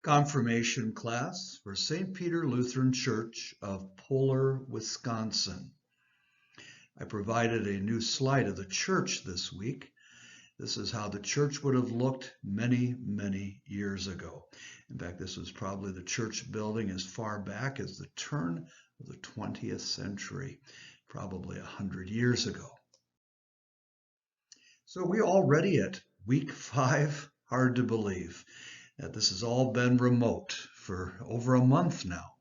Confirmation class for St. Peter Lutheran Church of Polar, Wisconsin. I provided a new slide of the church this week. This is how the church would have looked many, many years ago. In fact, this was probably the church building as far back as the turn of the 20th century, probably 100 years ago. So we're already at week 5. Hard to believe that this has all been remote for over a month now.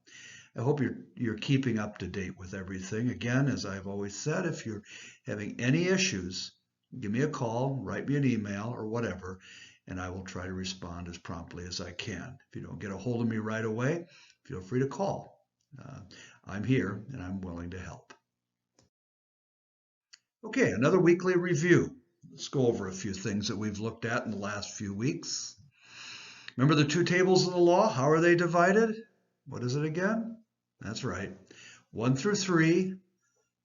I hope you're keeping up to date with everything. Again, as I've always said, if you're having any issues, give me a call, write me an email or whatever, and I will try to respond as promptly as I can. If you don't get a hold of me right away, feel free to call. I'm here and I'm willing to help. Okay, another weekly review. Let's go over a few things that we've looked at in the last few weeks. Remember the two tables of the law? How are they divided? What is it again? That's right. 1 through 3,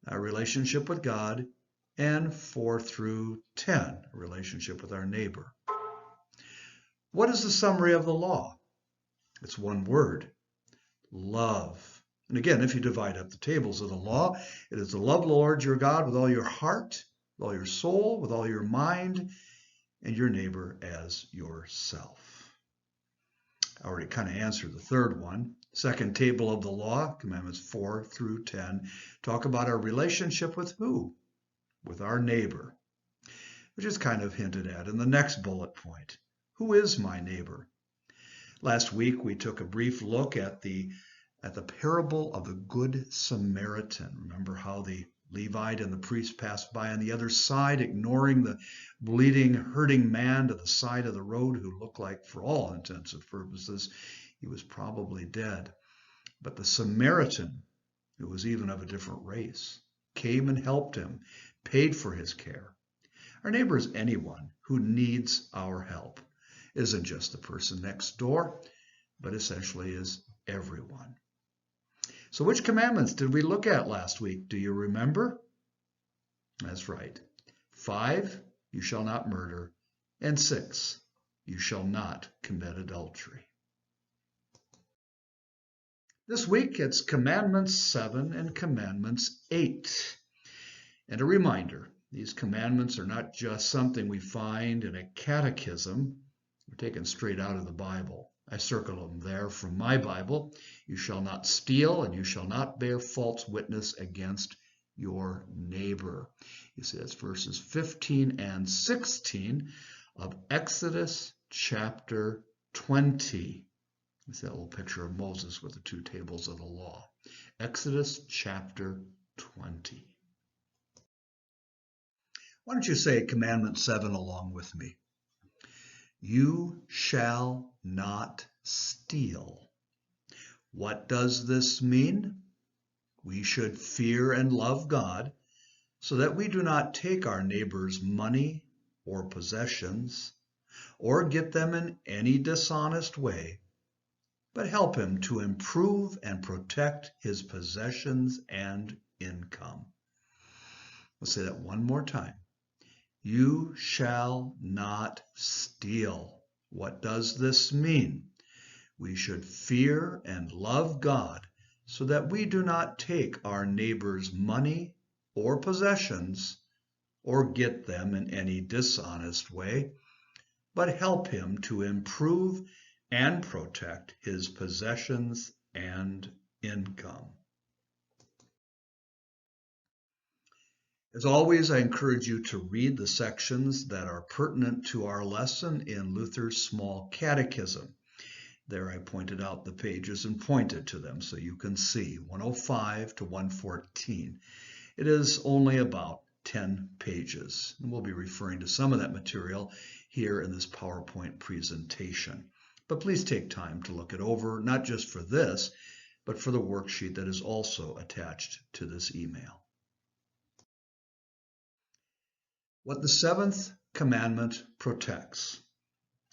our relationship with God, and 4 through 10, a relationship with our neighbor. What is the summary of the law? It's one word, love. And again, if you divide up the tables of the law, it is to love the Lord your God with all your heart, with all your soul, with all your mind, and your neighbor as yourself. I already kind of answered the third one. Second table of the law, commandments 4 through 10, talk about our relationship with who? With our neighbor, which is kind of hinted at in the next bullet point. Who is my neighbor? Last week, we took a brief look at the parable of the Good Samaritan. Remember how the Levite and the priest passed by on the other side, ignoring the bleeding, hurting man to the side of the road who looked like, for all intents and purposes, he was probably dead. But the Samaritan, who was even of a different race, came and helped him, paid for his care. Our neighbor is anyone who needs our help. It isn't just the person next door, but essentially is everyone. So which commandments did we look at last week? Do you remember? That's right. 5, you shall not murder. And 6, you shall not commit adultery. This week it's Commandments 7 and Commandments 8. And a reminder, these commandments are not just something we find in a catechism. They're taken straight out of the Bible. I circle them there from my Bible. You shall not steal, and you shall not bear false witness against your neighbor. You see, that's verses 15 and 16 of Exodus chapter 20. It's that little picture of Moses with the two tables of the law. Exodus chapter 20. Why don't you say Commandment 7 along with me? You shall not steal. What does this mean? We should fear and love God so that we do not take our neighbor's money or possessions or get them in any dishonest way, but help him to improve and protect his possessions and income. Let's say that one more time. You shall not steal. What does this mean? We should fear and love God so that we do not take our neighbor's money or possessions or get them in any dishonest way, but help him to improve and protect his possessions and income. As always, I encourage you to read the sections that are pertinent to our lesson in Luther's Small Catechism. There I pointed out the pages and pointed to them so you can see 105 to 114. It is only about 10 pages, and we'll be referring to some of that material here in this PowerPoint presentation. But please take time to look it over, not just for this, but for the worksheet that is also attached to this email. What the 7th commandment protects.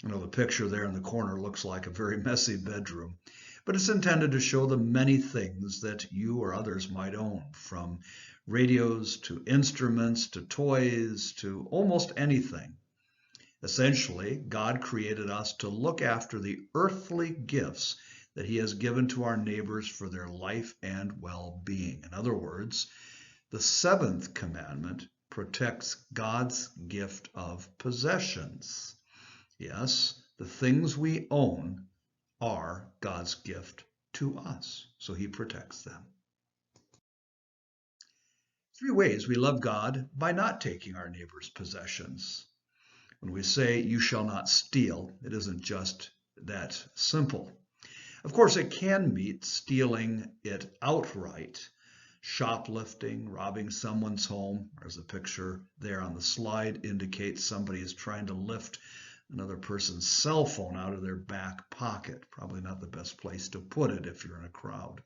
I know the picture there in the corner looks like a very messy bedroom, but it's intended to show the many things that you or others might own, from radios to instruments to toys to almost anything. Essentially, God created us to look after the earthly gifts that he has given to our neighbors for their life and well-being. In other words, the seventh commandment protects God's gift of possessions. Yes, the things we own are God's gift to us, so he protects them. 3 ways we love God by not taking our neighbor's possessions. When we say, you shall not steal, it isn't just that simple. Of course, it can mean stealing it outright, shoplifting, robbing someone's home, as the picture there on the slide indicates. Somebody is trying to lift another person's cell phone out of their back pocket. Probably not the best place to put it if you're in a crowd.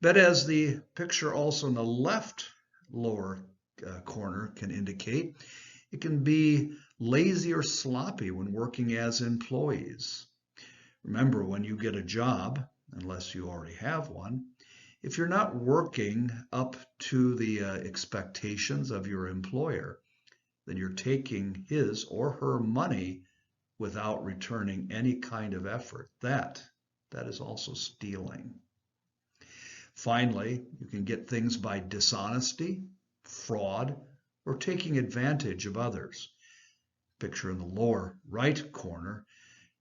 But as the picture also in the left lower corner can indicate, it can be lazy or sloppy when working as employees. Remember, when you get a job, unless you already have one, if you're not working up to the expectations of your employer, then you're taking his or her money without returning any kind of effort. That is also stealing. Finally, you can get things by dishonesty, fraud, or taking advantage of others. Picture in the lower right corner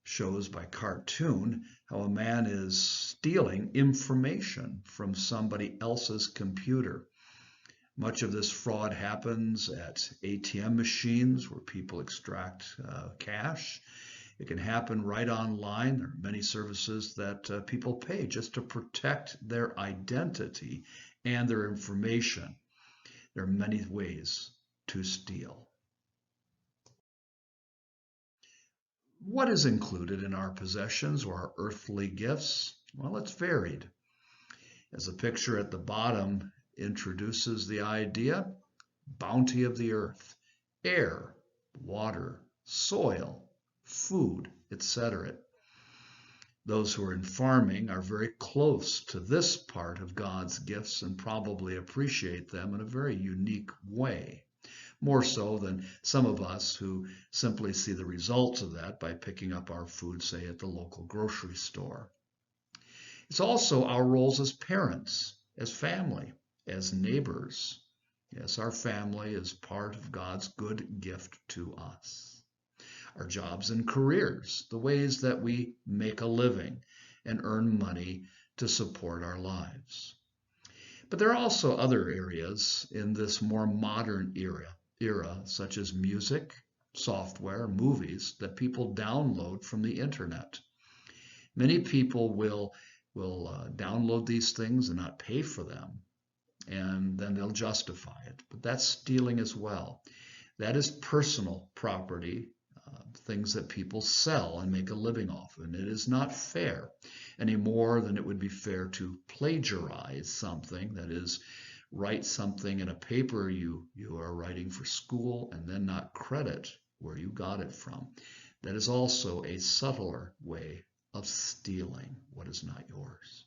shows by cartoon how a man is stealing information from somebody else's computer. Much of this fraud happens at ATM machines where people extract cash. It can happen right online. There are many services that people pay just to protect their identity and their information. There are many ways to steal. What is included in our possessions or our earthly gifts? Well, it's varied. As the picture at the bottom introduces the idea, bounty of the earth, air, water, soil, food, etc. Those who are in farming are very close to this part of God's gifts and probably appreciate them in a very unique way. More so than some of us who simply see the results of that by picking up our food, say, at the local grocery store. It's also our roles as parents, as family, as neighbors. Yes, our family is part of God's good gift to us. Our jobs and careers, the ways that we make a living and earn money to support our lives. But there are also other areas in this more modern era, such as music, software, movies that people download from the internet. Many people will download these things and not pay for them, and then they'll justify it. But that's stealing as well. That is personal property, things that people sell and make a living off. And it is not fair any more than it would be fair to plagiarize something, that is, write something in a paper you are writing for school and then not credit where you got it from. That is also a subtler way of stealing what is not yours.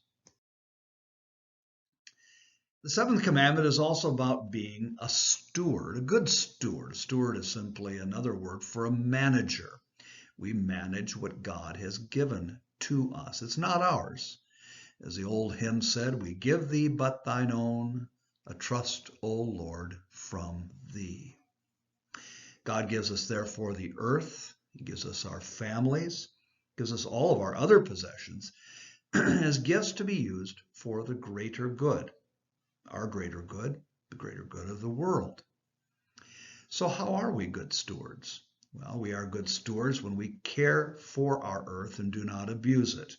The seventh commandment is also about being a steward, a good steward. Steward is simply another word for a manager. We manage what God has given to us. It's not ours. As the old hymn said, we give thee but thine own, a trust, O Lord, from thee. God gives us, therefore, the earth. He gives us our families, gives us all of our other possessions as gifts to be used for the greater good. Our greater good, the greater good of the world. So how are we good stewards? Well, we are good stewards when we care for our earth and do not abuse it.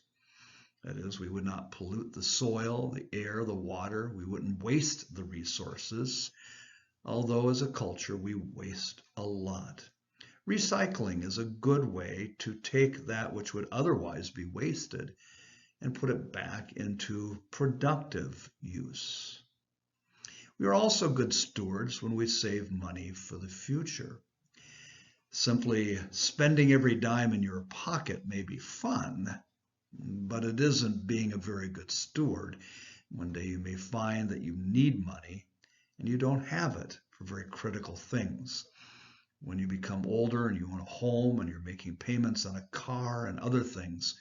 That is, we would not pollute the soil, the air, the water. We wouldn't waste the resources, although as a culture we waste a lot. Recycling is a good way to take that which would otherwise be wasted and put it back into productive use. We are also good stewards when we save money for the future. Simply spending every dime in your pocket may be fun, but it isn't being a very good steward. One day you may find that you need money and you don't have it for very critical things. When you become older and you own a home and you're making payments on a car and other things,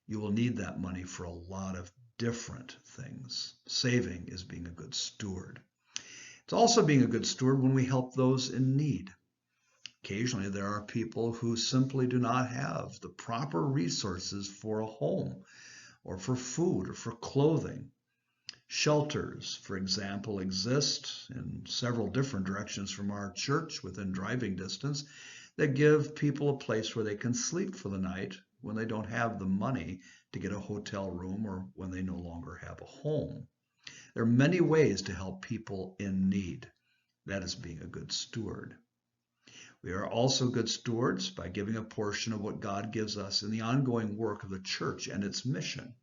you will need that money for a lot of different things. Saving is being a good steward. It's also being a good steward when we help those in need. Occasionally, there are people who simply do not have the proper resources for a home or for food or for clothing. Shelters, for example, exist in several different directions from our church within driving distance that give people a place where they can sleep for the night when they don't have the money to get a hotel room or when they no longer have a home. There are many ways to help people in need. That is being a good steward. We are also good stewards by giving a portion of what God gives us in the ongoing work of the church and its mission.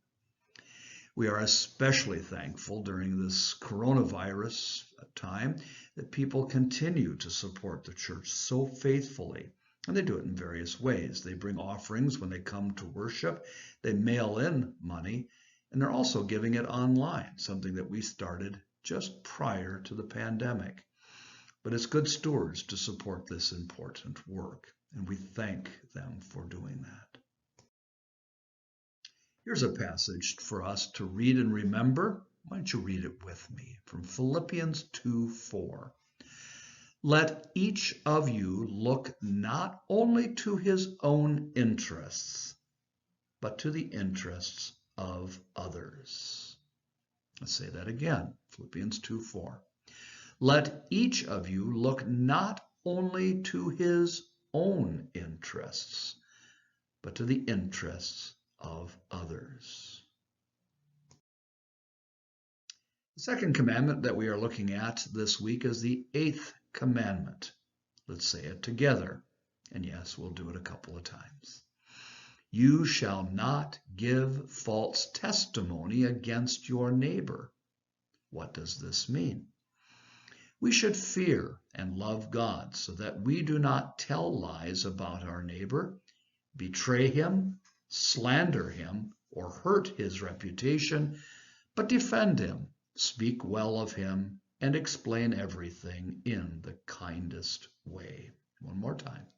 We are especially thankful during this coronavirus time that people continue to support the church so faithfully. And they do it in various ways. They bring offerings when they come to worship. They mail in money. And they're also giving it online, something that we started just prior to the pandemic. But it's good stewards to support this important work, and we thank them for doing that. Here's a passage for us to read and remember. Why don't you read it with me from Philippians 2:4. Let each of you look not only to his own interests, but to the interests of others. Let's say that again, Philippians 2:4. Let each of you look not only to his own interests, but to the interests of others. The second commandment that we are looking at this week is the 8th commandment. Let's say it together. And yes, we'll do it a couple of times. You shall not give false testimony against your neighbor. What does this mean? We should fear and love God so that we do not tell lies about our neighbor, betray him, slander him, or hurt his reputation, but defend him, speak well of him, and explain everything in the kindest way. One more time.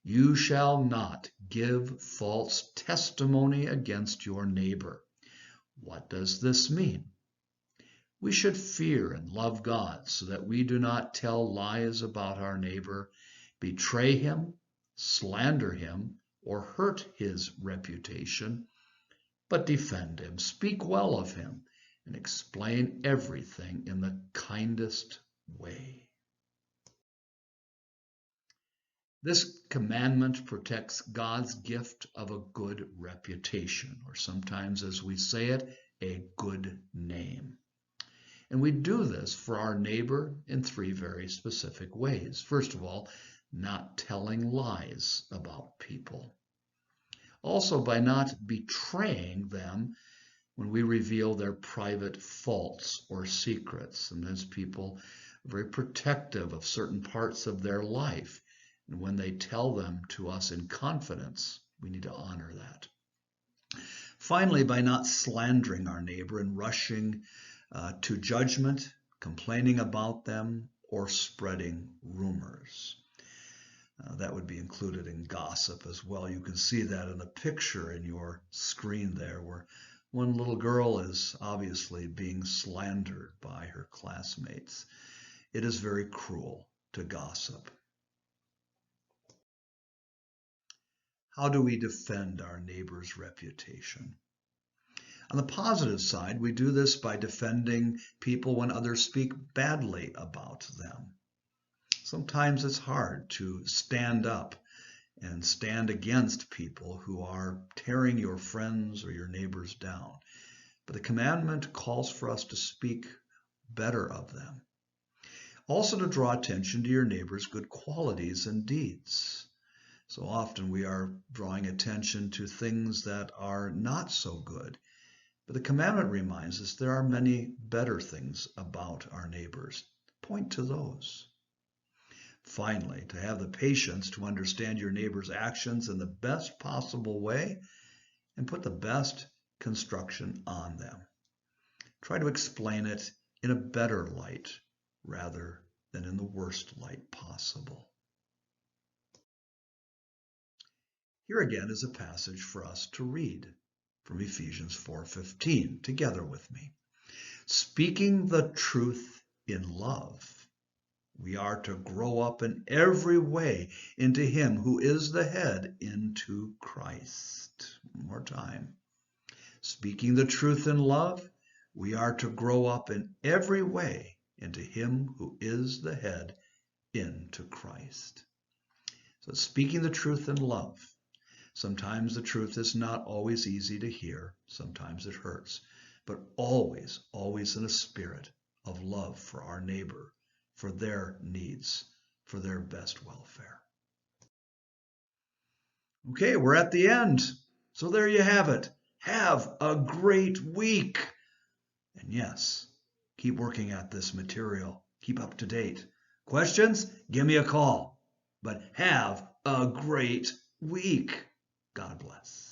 You shall not give false testimony against your neighbor. What does this mean? We should fear and love God so that we do not tell lies about our neighbor, betray him, slander him, or hurt his reputation, but defend him, speak well of him, and explain everything in the kindest way. This commandment protects God's gift of a good reputation, or sometimes, as we say it, a good name. And we do this for our neighbor in 3 very specific ways. First of all, not telling lies about people. Also, by not betraying them when we reveal their private faults or secrets. And as people are very protective of certain parts of their life, and when they tell them to us in confidence, we need to honor that. Finally, by not slandering our neighbor and rushing to judgment, complaining about them, or spreading rumors. That would be included in gossip as well. You can see that in the picture in your screen there, where one little girl is obviously being slandered by her classmates. It is very cruel to gossip. How do we defend our neighbor's reputation? On the positive side, we do this by defending people when others speak badly about them. Sometimes it's hard to stand up and stand against people who are tearing your friends or your neighbors down. But the commandment calls for us to speak better of them. Also to draw attention to your neighbor's good qualities and deeds. So often we are drawing attention to things that are not so good. But the commandment reminds us there are many better things about our neighbors. Point to those. Finally, to have the patience to understand your neighbor's actions in the best possible way and put the best construction on them. Try to explain it in a better light rather than in the worst light possible. Here again is a passage for us to read from Ephesians 4:15 together with me. Speaking the truth in love, we are to grow up in every way into him who is the head, into Christ. One more time. Speaking the truth in love, we are to grow up in every way into him who is the head, into Christ. So speaking the truth in love. Sometimes the truth is not always easy to hear. Sometimes it hurts. But always, always in a spirit of love for our neighbor, for their needs, for their best welfare. Okay, we're at the end. So there you have it. Have a great week. And yes, keep working at this material. Keep up to date. Questions? Give me a call. But have a great week. God bless.